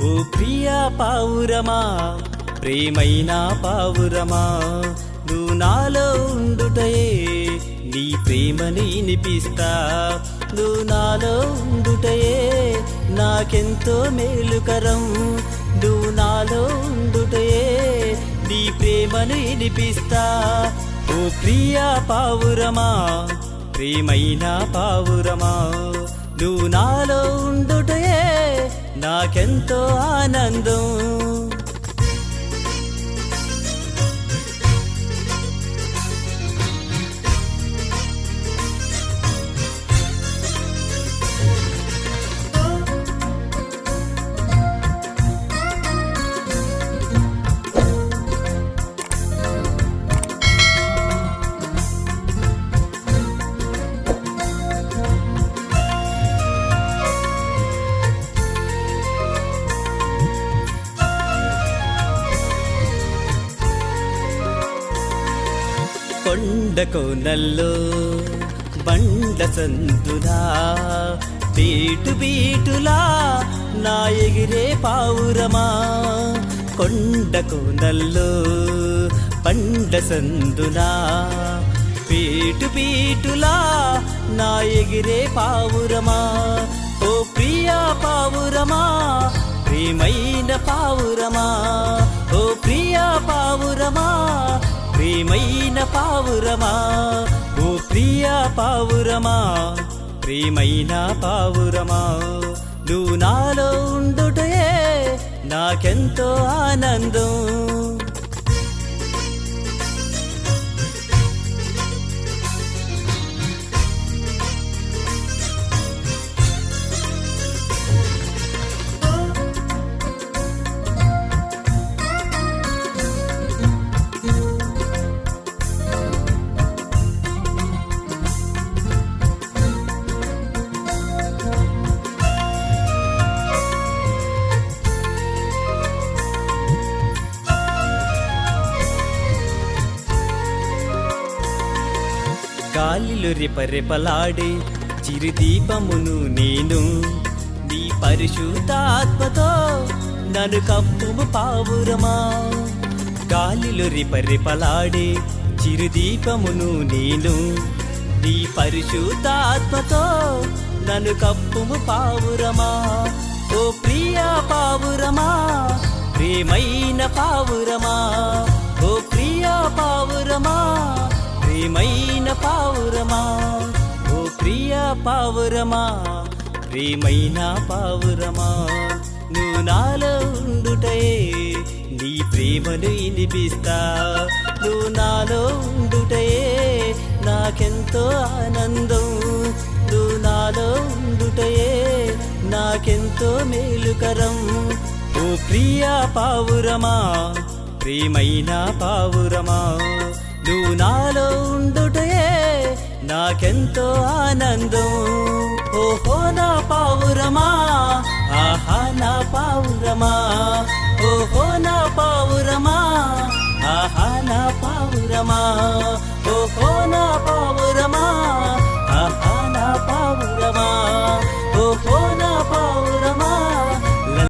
ఓ ప్రియా పావురమా, ప్రేమైన పావురమా, నువ్వు నాలో ఉండుటయే నీ ప్రేమని వినిపిస్తా. నువ్వు నాలో ఉండుటయే నాకెంతో మేలుకరం. నువ్వు నాలో ఉండుటయే నీ ప్రేమను వినిపిస్తా. ఓ ప్రియా పావురమా, ప్రేమైన పావురమా, నువ్వు నాలో ఉండుటయే నాకెంతో ఆనందం. కొండ కోనల్లో బండ సందులా బీటు బీటులా నా ఎగిరే పావురమా. కొండ కోనల్లో బండ సందులా బీటు బీటులా నా ఎగిరే పావురమా. ఓ ప్రియా పావురమా, ప్రియమైన పావురమా, ఓ ప్రియా పావురమా, ప్రియమైన పావురమా, ఓ ప్రియా పావురమా, ప్రియమైన పావురమా, నువ్వు నాలో ఉండుటయే నాకెంతో ఆనందం. గాలిలో రెపరెపలాడే చిరుదీపమును నేను, నీ పరిశుద్ధాత్మతో నన్ను కప్పుము పావురమా. గాలిలో రెపరెపలాడే చిరుదీపమును నేను, నీ పరిశుద్ధాత్మతో నన్ను కప్పుము పావురమా. ఓ ప్రియా పావురమా, ప్రియమైన పావురమా, ఓ ప్రియా పావురమా, ప్రియమైన పావురమా, ఓ ప్రియా పావురమా, ప్రియమైన పావురమా, నువ్వు నాలో ఉండుటయే నీ ప్రేమను వినిపిస్తా. నువ్వు నాలో ఉండుటయే నాకెంతో ఆనందం. నువ్వు నాలో ఉండుటయే నాకెంతో మేలుకరం. ఓ ప్రియా పావురమా, ప్రియమైన పావురమా, నువ్వు నాలో ఉండుటయే నాకెంతో ఆనందం. ఓహో నా పావురమా, ఆహా నా పావురమా, ఓహో నా పావురమా, ఆహా నా పావురమా, ఓహో నా పావురమా.